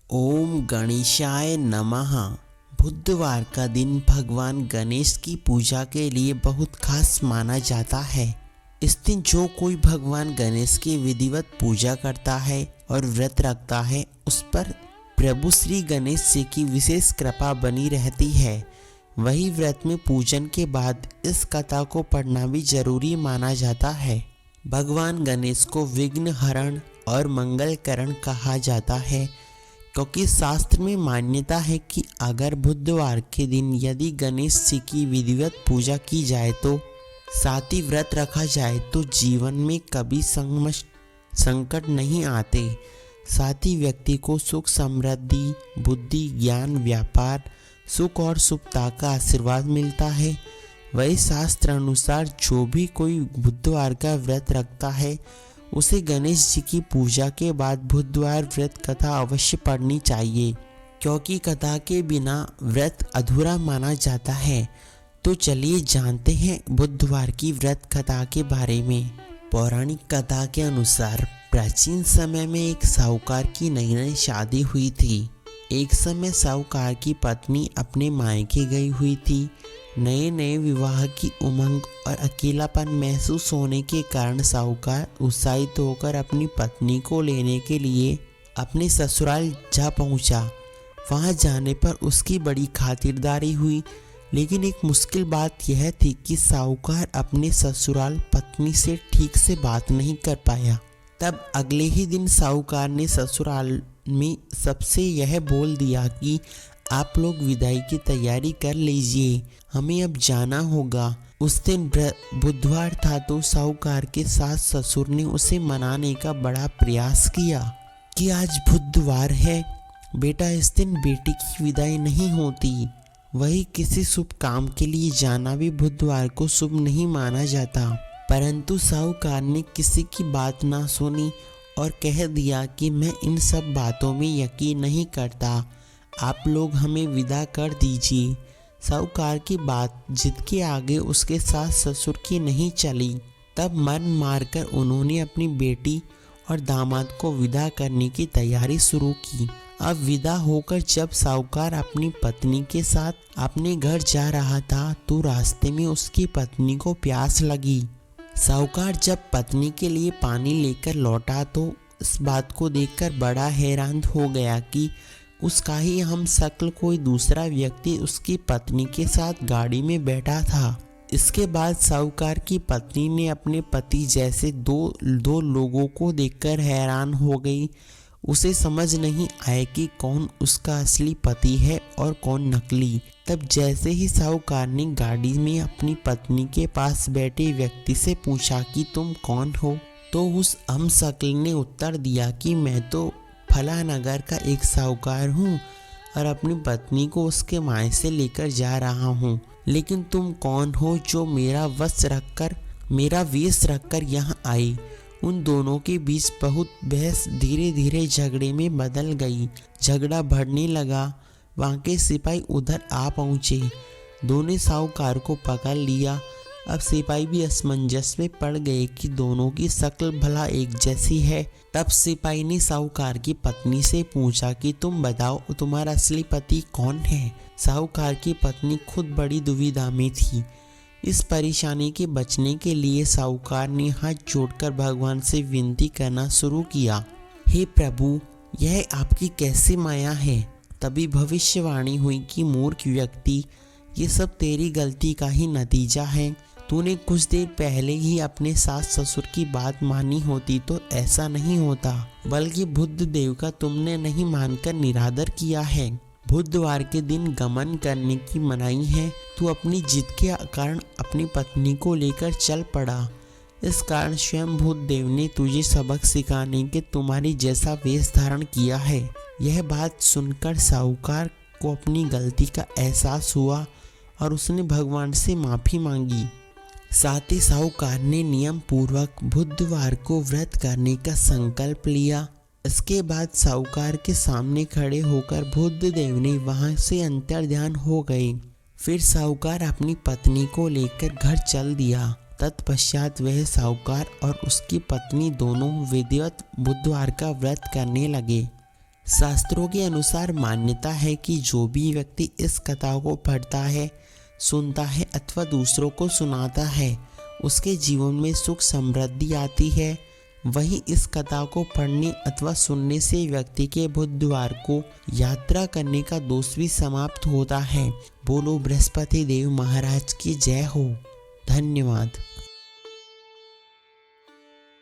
ओम गणेशाय नमः। बुधवार का दिन भगवान गणेश की पूजा के लिए बहुत खास माना जाता है। इस दिन जो कोई भगवान गणेश की विधिवत पूजा करता है और व्रत रखता है, उस पर प्रभु श्री गणेश जी की विशेष कृपा बनी रहती है। वही व्रत में पूजन के बाद इस कथा को पढ़ना भी जरूरी माना जाता है। भगवान गणेश को विघ्न हरण और मंगलकरण कहा जाता है, क्योंकि शास्त्र में मान्यता है कि अगर बुधवार के दिन यदि गणेश जी की विधिवत पूजा की जाए तो साथ ही व्रत रखा जाए तो जीवन में कभी संकट नहीं आते। साथ ही व्यक्ति को सुख समृद्धि, बुद्धि, ज्ञान, व्यापार, सुख और शुभता का आशीर्वाद मिलता है। वही शास्त्र अनुसार जो भी कोई बुधवार का व्रत रखता है, उसे गणेश जी की पूजा के बाद बुधवार व्रत कथा अवश्य पढ़नी चाहिए, क्योंकि कथा के बिना व्रत अधूरा माना जाता है। तो चलिए जानते हैं बुधवार की व्रत कथा के बारे में। पौराणिक कथा के अनुसार प्राचीन समय में एक साहूकार की नई नई शादी हुई थी। एक समय साहूकार की पत्नी अपने मायके गई हुई थी। नए नए विवाह की उमंग और अकेलापन महसूस होने के कारण साहूकार उत्साहित होकर अपनी पत्नी को लेने के लिए अपने ससुराल जा पहुंचा। वहां जाने पर उसकी बड़ी खातिरदारी हुई, लेकिन एक मुश्किल बात यह थी कि साहूकार अपने ससुराल पत्नी से ठीक से बात नहीं कर पाया। तब अगले ही दिन साहूकार ने ससुराल में सबसे यह बोल दिया कि आप लोग विदाई की तैयारी कर लीजिए, हमें अब जाना होगा। उस दिन बुधवार था तो साहूकार के सास ससुर ने उसे मनाने का बड़ा प्रयास किया कि आज बुधवार है बेटा, इस दिन बेटी की विदाई नहीं होती। वही किसी शुभ काम के लिए जाना भी बुधवार को शुभ नहीं माना जाता। परंतु साहूकार ने किसी की बात ना सुनी और कह दिया कि मैं इन सब बातों में यकीन नहीं करता, आप लोग हमें विदा कर दीजिए। साहूकार की बात जिद के आगे उसके सास ससुर की नहीं चली। तब मन मारकर उन्होंने अपनी बेटी और दामाद को विदा करने की तैयारी शुरू की। अब विदा होकर जब साहूकार अपनी पत्नी के साथ अपने घर जा रहा था तो रास्ते में उसकी पत्नी को प्यास लगी। साहूकार जब पत्नी के लिए पानी लेकर लौटा तो इस बात को देखकर बड़ा हैरान हो गया कि उसका ही हम शक्ल कोई दूसरा व्यक्ति उसकी पत्नी के साथ गाड़ी में बैठा था। इसके बाद साहूकार की पत्नी ने अपने पति जैसे दो लोगों को देखकर हैरान हो गई। उसे समझ नहीं आया कि कौन उसका असली पति है और कौन नकली। तब जैसे ही साहूकार ने गाड़ी में अपनी पत्नी के पास बैठे व्यक्ति से पूछा कि तुम कौन हो, तो उस हमशक्ल ने उत्तर दिया कि मैं तो फला नगर का एक साहूकार हूँ और अपनी पत्नी को उसके मायसे लेकर जा रहा हूँ। लेकिन तुम कौन हो जो मेरा वेश रखकर यहाँ आई। उन दोनों के बीच बहुत बहस धीरे धीरे झगड़े में बदल गई। झगड़ा बढ़ने लगा। वहाँ के सिपाही उधर आ पहुँचे। दोनों साहूकार को पकड़ लिया। अब सिपाही भी असमंजस में पड़ गए कि दोनों की शक्ल भला एक जैसी है। तब सिपाही ने साहूकार की पत्नी से पूछा कि तुम बताओ तुम्हारा असली पति कौन है। साहूकार की पत्नी खुद बड़ी दुविधा में थी। इस परेशानी के बचने के लिए साहूकार ने हाथ जोड़कर भगवान से विनती करना शुरू किया, हे प्रभु, यह आपकी कैसी माया है। तभी भविष्यवाणी हुई कि मूर्ख व्यक्ति, ये सब तेरी गलती का ही नतीजा है। तूने कुछ देर पहले ही अपने सास ससुर की बात मानी होती तो ऐसा नहीं होता, बल्कि बुद्ध देव का तुमने नहीं मानकर निरादर किया है। बुधवार के दिन गमन करने की मनाही है। तू अपनी जिद के कारण अपनी पत्नी को लेकर चल पड़ा। इस कारण स्वयं बुद्ध देव ने तुझे सबक सिखाने के तुम्हारी जैसा वेश धारण किया है। यह बात सुनकर साहूकार को अपनी गलती का एहसास हुआ और उसने भगवान से माफी मांगी। साथ ही साहूकार ने नियम पूर्वक बुधवार को व्रत करने का संकल्प लिया। इसके बाद साहूकार के सामने खड़े होकर बुद्ध देव ने वहां से अंतर्ध्यान हो गए। फिर साहूकार अपनी पत्नी को लेकर घर चल दिया। तत्पश्चात वह साहूकार और उसकी पत्नी दोनों विधिवत बुधवार का व्रत करने लगे। शास्त्रों के अनुसार मान्यता है कि जो भी व्यक्ति इस कथा को पढ़ता है, सुनता है अथवा दूसरों को सुनाता है, उसके जीवन में सुख समृद्धि आती है। वहीं इस कथा को पढ़ने अथवा सुनने से व्यक्ति के बुध द्वार को यात्रा करने का दोष भी समाप्त होता है। बोलो बृहस्पति देव महाराज की जय हो। धन्यवाद।